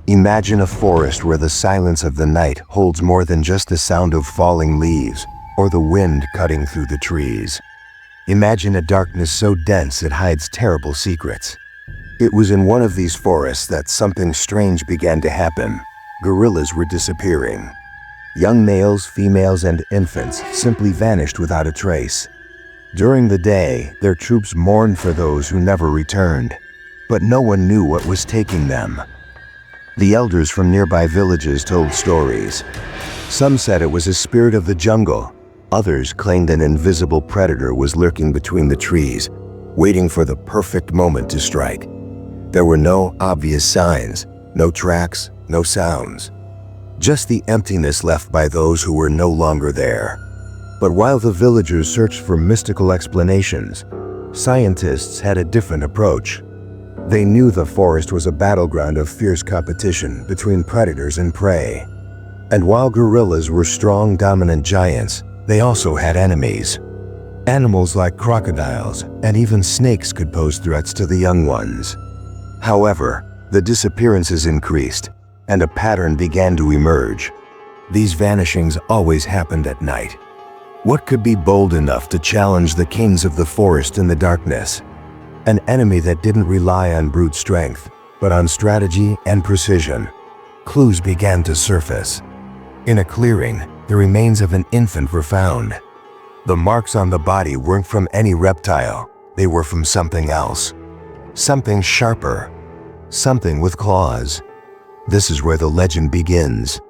Imagine a forest where the silence of the night holds more than just the sound of falling leaves or the wind cutting through the trees. Imagine a darkness so dense it hides terrible secrets. It was in one of these forests that something strange began to happen. Gorillas were disappearing. Young males, females, and infants simply vanished without a trace. During the day, their troops mourned for those who never returned, but no one knew what was taking them. The elders from nearby villages told stories. Some said it was a spirit of the jungle. Others claimed an invisible predator was lurking between the trees, waiting for the perfect moment to strike. There were no obvious signs, no tracks, no sounds. Just the emptiness left by those who were no longer there. But while the villagers searched for mystical explanations, scientists had a different approach. They knew the forest was a battleground of fierce competition between predators and prey. And while gorillas were strong, dominant giants, they also had enemies. Animals like crocodiles and even snakes could pose threats to the young ones. However, the disappearances increased, and a pattern began to emerge. These vanishings always happened at night. What could be bold enough to challenge the kings of the forest in the darkness? An enemy that didn't rely on brute strength, but on strategy and precision. Clues began to surface. In a clearing, the remains of an infant were found. The marks on the body weren't from any reptile, they were from something else. Something sharper. Something with claws. This is where the legend begins.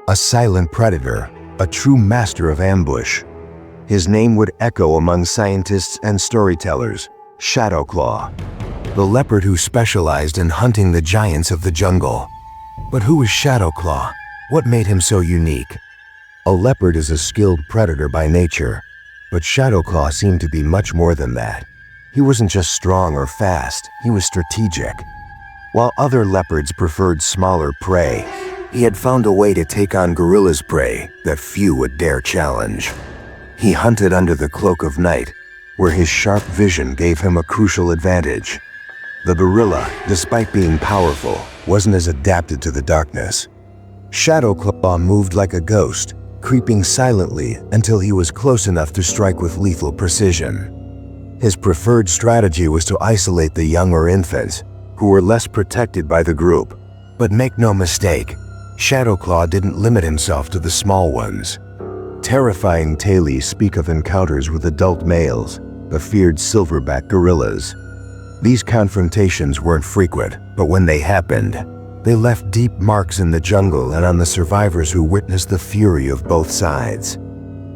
A silent predator, a true master of ambush. His name would echo among scientists and storytellers. ShadowClaw, the leopard who specialized in hunting the giants of the jungle. But who was ShadowClaw? What made him so unique? A leopard is a skilled predator by nature, but ShadowClaw seemed to be much more than that. He wasn't just strong or fast, he was strategic. While other leopards preferred smaller prey, he had found a way to take on gorillas' prey that few would dare challenge. He hunted under the cloak of night, where his sharp vision gave him a crucial advantage. The gorilla, despite being powerful, wasn't as adapted to the darkness. ShadowClaw moved like a ghost, creeping silently until he was close enough to strike with lethal precision. His preferred strategy was to isolate the young or infants, who were less protected by the group. But make no mistake, ShadowClaw didn't limit himself to the small ones. Terrifying tales speak of encounters with adult males, the feared silverback gorillas. These confrontations weren't frequent, but when they happened, they left deep marks in the jungle and on the survivors who witnessed the fury of both sides.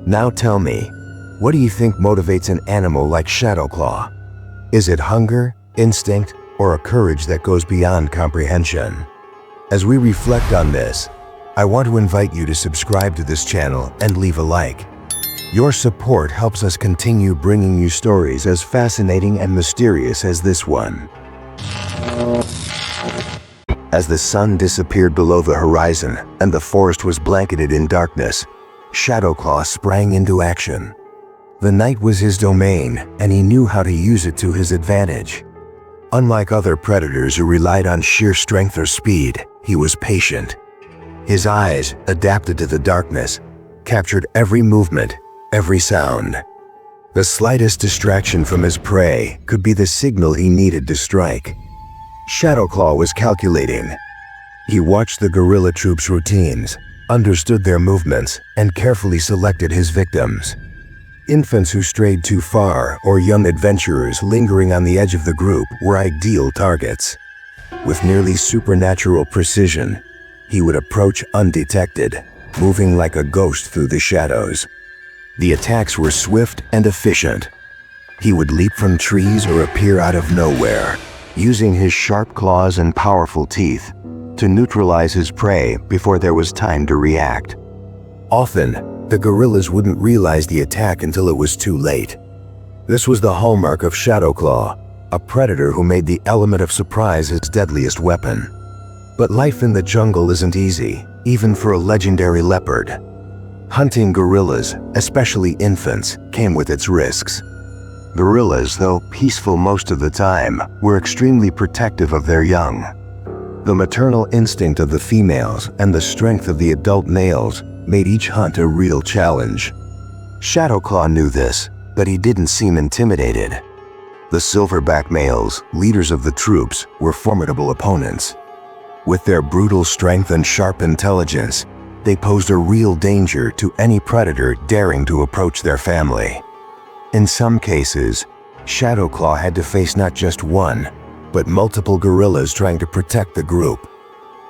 Now tell me, what do you think motivates an animal like ShadowClaw? Is it hunger, instinct, or a courage that goes beyond comprehension? As we reflect on this, I want to invite you to subscribe to this channel and leave a like. Your support helps us continue bringing you stories as fascinating and mysterious as this one. As the sun disappeared below the horizon and the forest was blanketed in darkness, ShadowClaw sprang into action. The night was his domain, and he knew how to use it to his advantage. Unlike other predators who relied on sheer strength or speed, he was patient. His eyes, adapted to the darkness, captured every movement, every sound. The slightest distraction from his prey could be the signal he needed to strike. ShadowClaw was calculating. He watched the gorilla troops' routines, understood their movements, and carefully selected his victims. Infants who strayed too far or young adventurers lingering on the edge of the group were ideal targets. With nearly supernatural precision, he would approach undetected, moving like a ghost through the shadows. The attacks were swift and efficient. He would leap from trees or appear out of nowhere, using his sharp claws and powerful teeth to neutralize his prey before there was time to react. Often, the gorillas wouldn't realize the attack until it was too late. This was the hallmark of ShadowClaw, a predator who made the element of surprise his deadliest weapon. But life in the jungle isn't easy, even for a legendary leopard. Hunting gorillas, especially infants, came with its risks. Gorillas, though peaceful most of the time, were extremely protective of their young. The maternal instinct of the females and the strength of the adult males made each hunt a real challenge. ShadowClaw knew this, but he didn't seem intimidated. The silverback males, leaders of the troops, were formidable opponents. With their brutal strength and sharp intelligence, they posed a real danger to any predator daring to approach their family. In some cases, ShadowClaw had to face not just one, but multiple gorillas trying to protect the group.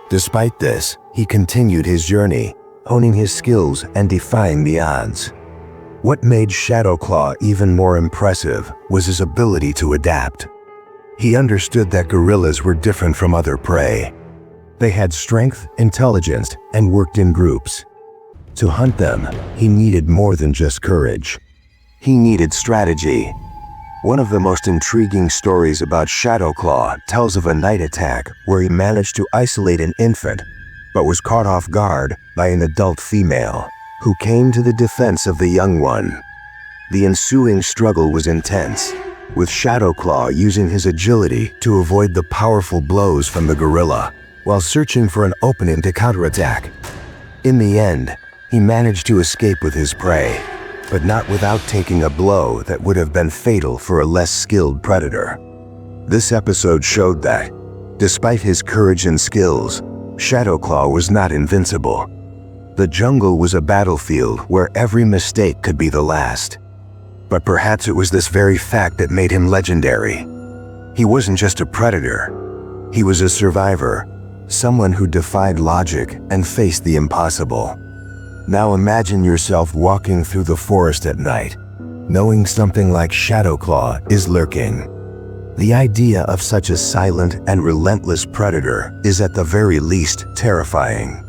Despite this, he continued his journey, honing his skills and defying the odds. What made ShadowClaw even more impressive was his ability to adapt. He understood that gorillas were different from other prey. They had strength, intelligence, and worked in groups. To hunt them, he needed more than just courage. He needed strategy. One of the most intriguing stories about ShadowClaw tells of a night attack where he managed to isolate an infant, but was caught off guard by an adult female, who came to the defense of the young one. The ensuing struggle was intense, with ShadowClaw using his agility to avoid the powerful blows from the gorilla, while searching for an opening to counterattack. In the end, he managed to escape with his prey, but not without taking a blow that would have been fatal for a less skilled predator. This episode showed that, despite his courage and skills, ShadowClaw was not invincible. The jungle was a battlefield where every mistake could be the last. But perhaps it was this very fact that made him legendary. He wasn't just a predator. He was a survivor, someone who defied logic and faced the impossible. Now imagine yourself walking through the forest at night, knowing something like ShadowClaw is lurking. The idea of such a silent and relentless predator is at the very least terrifying.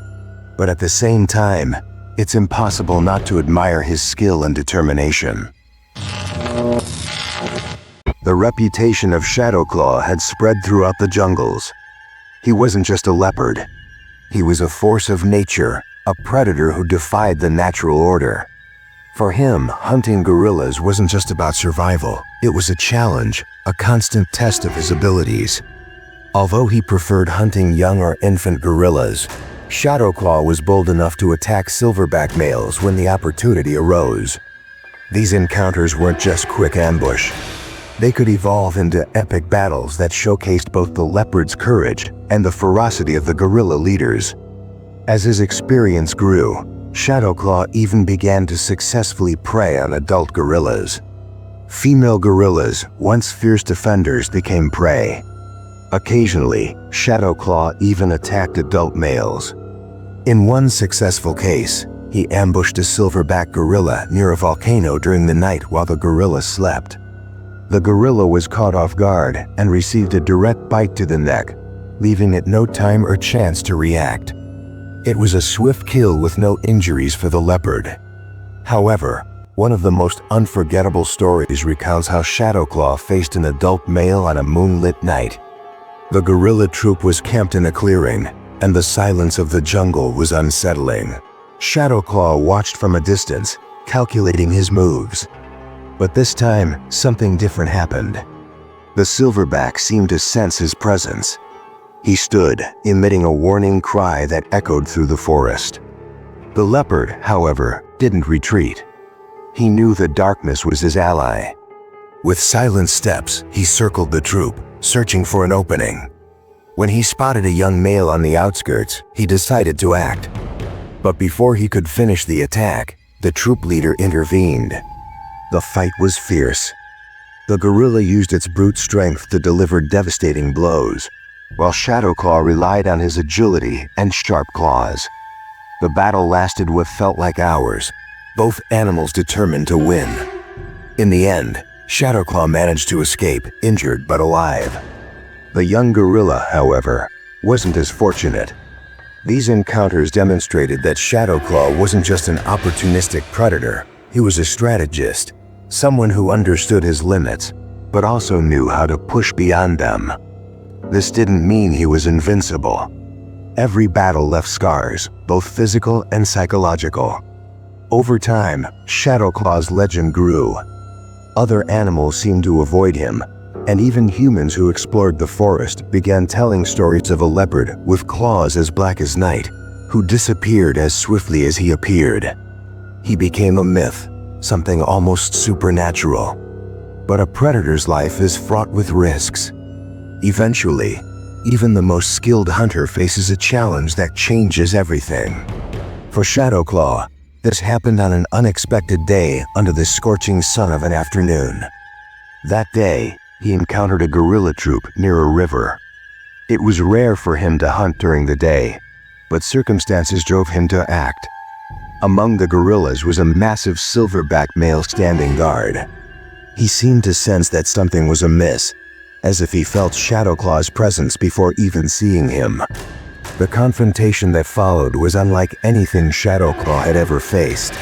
But at the same time, it's impossible not to admire his skill and determination. The reputation of ShadowClaw had spread throughout the jungles. He wasn't just a leopard. He was a force of nature, a predator who defied the natural order. For him, hunting gorillas wasn't just about survival. It was a challenge, a constant test of his abilities. Although he preferred hunting young or infant gorillas, ShadowClaw was bold enough to attack silverback males when the opportunity arose. These encounters weren't just quick ambush. They could evolve into epic battles that showcased both the leopard's courage and the ferocity of the gorilla leaders. As his experience grew, ShadowClaw even began to successfully prey on adult gorillas. Female gorillas, once fierce defenders, became prey. Occasionally, ShadowClaw even attacked adult males. In one successful case, he ambushed a silverback gorilla near a volcano during the night while the gorilla slept. The gorilla was caught off guard and received a direct bite to the neck, leaving it no time or chance to react. It was a swift kill with no injuries for the leopard. However, one of the most unforgettable stories recounts how ShadowClaw faced an adult male on a moonlit night. The gorilla troop was camped in a clearing, and the silence of the jungle was unsettling. ShadowClaw watched from a distance, calculating his moves. But this time, something different happened. The silverback seemed to sense his presence. He stood, emitting a warning cry that echoed through the forest. The leopard, however, didn't retreat. He knew the darkness was his ally. With silent steps, he circled the troop, searching for an opening. When he spotted a young male on the outskirts, he decided to act. But before he could finish the attack, the troop leader intervened. The fight was fierce. The gorilla used its brute strength to deliver devastating blows, while ShadowClaw relied on his agility and sharp claws. The battle lasted what felt like hours, both animals determined to win. In the end, ShadowClaw managed to escape, injured but alive. The young gorilla, however, wasn't as fortunate. These encounters demonstrated that ShadowClaw wasn't just an opportunistic predator. He was a strategist, someone who understood his limits, but also knew how to push beyond them. This didn't mean he was invincible. Every battle left scars, both physical and psychological. Over time, ShadowClaw's legend grew. Other animals seemed to avoid him, and even humans who explored the forest began telling stories of a leopard with claws as black as night, who disappeared as swiftly as he appeared. He became a myth, something almost supernatural. But a predator's life is fraught with risks. Eventually, even the most skilled hunter faces a challenge that changes everything. For ShadowClaw, this happened on an unexpected day under the scorching sun of an afternoon. That day, he encountered a guerrilla troop near a river. It was rare for him to hunt during the day, but circumstances drove him to act. Among the guerrillas was a massive silverback male standing guard. He seemed to sense that something was amiss, as if he felt ShadowClaw's presence before even seeing him. The confrontation that followed was unlike anything ShadowClaw had ever faced.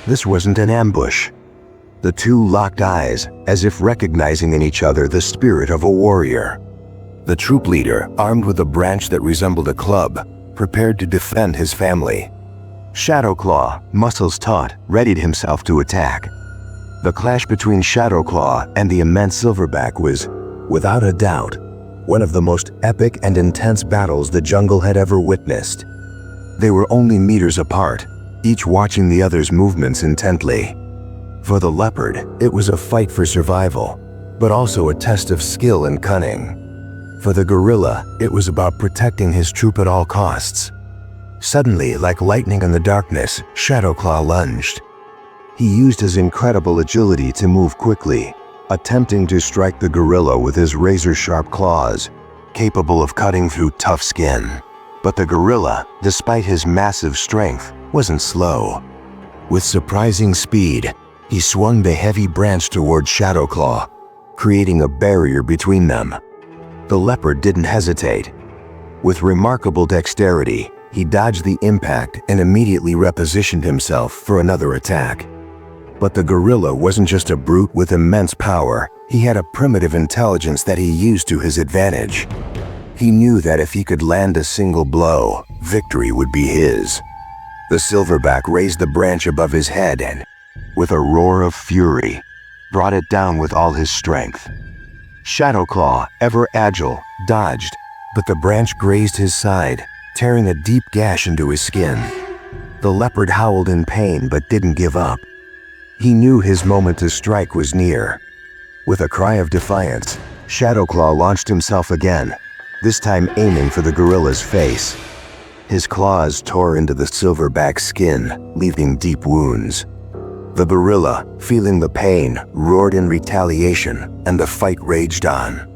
This wasn't an ambush. The two locked eyes, as if recognizing in each other the spirit of a warrior. The troop leader, armed with a branch that resembled a club, prepared to defend his family. ShadowClaw, muscles taut, readied himself to attack. The clash between ShadowClaw and the immense silverback was, without a doubt, one of the most epic and intense battles the jungle had ever witnessed. They were only meters apart, each watching the other's movements intently. For the leopard, it was a fight for survival, but also a test of skill and cunning. For the gorilla, it was about protecting his troop at all costs. Suddenly, like lightning in the darkness, ShadowClaw lunged. He used his incredible agility to move quickly, attempting to strike the gorilla with his razor-sharp claws, capable of cutting through tough skin. But the gorilla, despite his massive strength, wasn't slow. With surprising speed, he swung the heavy branch toward ShadowClaw, creating a barrier between them. The leopard didn't hesitate. With remarkable dexterity, he dodged the impact and immediately repositioned himself for another attack. But the gorilla wasn't just a brute with immense power, he had a primitive intelligence that he used to his advantage. He knew that if he could land a single blow, victory would be his. The silverback raised the branch above his head and, with a roar of fury, brought it down with all his strength. ShadowClaw, ever agile, dodged, but the branch grazed his side, tearing a deep gash into his skin. The leopard howled in pain but didn't give up. He knew his moment to strike was near. With a cry of defiance, ShadowClaw launched himself again, this time aiming for the gorilla's face. His claws tore into the silverback's skin, leaving deep wounds. The gorilla, feeling the pain, roared in retaliation, and the fight raged on.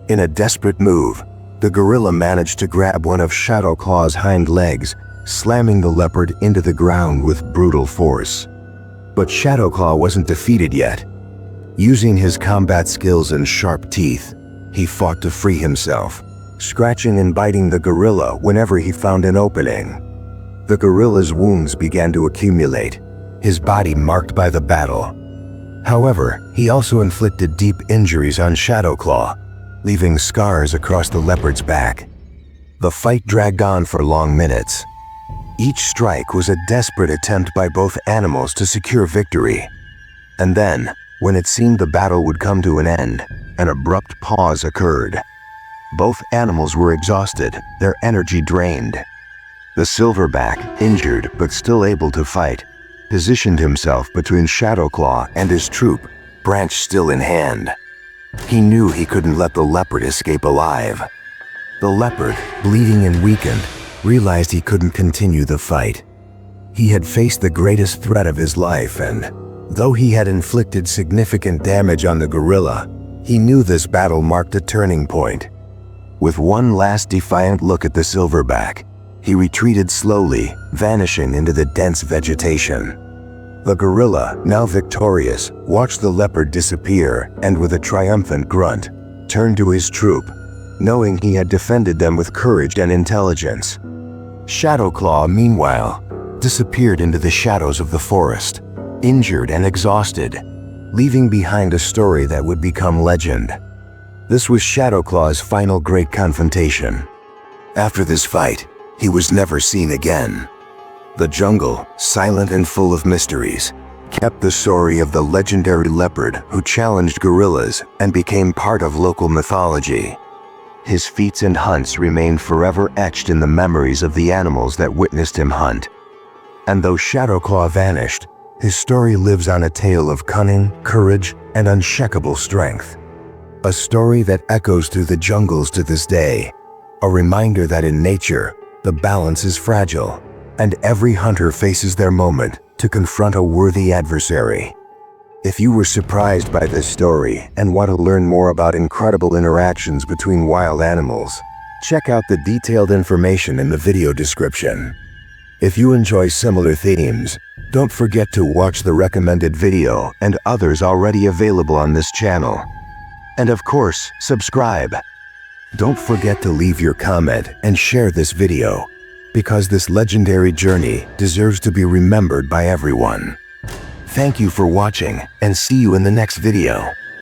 In a desperate move, the gorilla managed to grab one of ShadowClaw's hind legs, slamming the leopard into the ground with brutal force. But ShadowClaw wasn't defeated yet. Using his combat skills and sharp teeth, he fought to free himself, scratching and biting the gorilla whenever he found an opening. The gorilla's wounds began to accumulate, his body marked by the battle. However, he also inflicted deep injuries on ShadowClaw, leaving scars across the leopard's back. The fight dragged on for long minutes. Each strike was a desperate attempt by both animals to secure victory. And then, when it seemed the battle would come to an end, an abrupt pause occurred. Both animals were exhausted, their energy drained. The silverback, injured but still able to fight, positioned himself between ShadowClaw and his troop, branch still in hand. He knew he couldn't let the leopard escape alive. The leopard, bleeding and weakened, realized he couldn't continue the fight. He had faced the greatest threat of his life and, though he had inflicted significant damage on the gorilla, he knew this battle marked a turning point. With one last defiant look at the silverback, he retreated slowly, vanishing into the dense vegetation. The gorilla, now victorious, watched the leopard disappear and with a triumphant grunt, turned to his troop, knowing he had defended them with courage and intelligence. ShadowClaw, meanwhile, disappeared into the shadows of the forest, injured and exhausted, leaving behind a story that would become legend. This was ShadowClaw's final great confrontation. After this fight, he was never seen again. The jungle, silent and full of mysteries, kept the story of the legendary leopard who challenged gorillas and became part of local mythology. His feats and hunts remain forever etched in the memories of the animals that witnessed him hunt. And though ShadowClaw vanished, his story lives on, a tale of cunning, courage, and unshakable strength. A story that echoes through the jungles to this day, a reminder that in nature, the balance is fragile, and every hunter faces their moment to confront a worthy adversary. If you were surprised by this story and want to learn more about incredible interactions between wild animals, check out the detailed information in the video description. If you enjoy similar themes, don't forget to watch the recommended video and others already available on this channel. And of course, subscribe. Don't forget to leave your comment and share this video, because this legendary journey deserves to be remembered by everyone. Thank you for watching, and see you in the next video.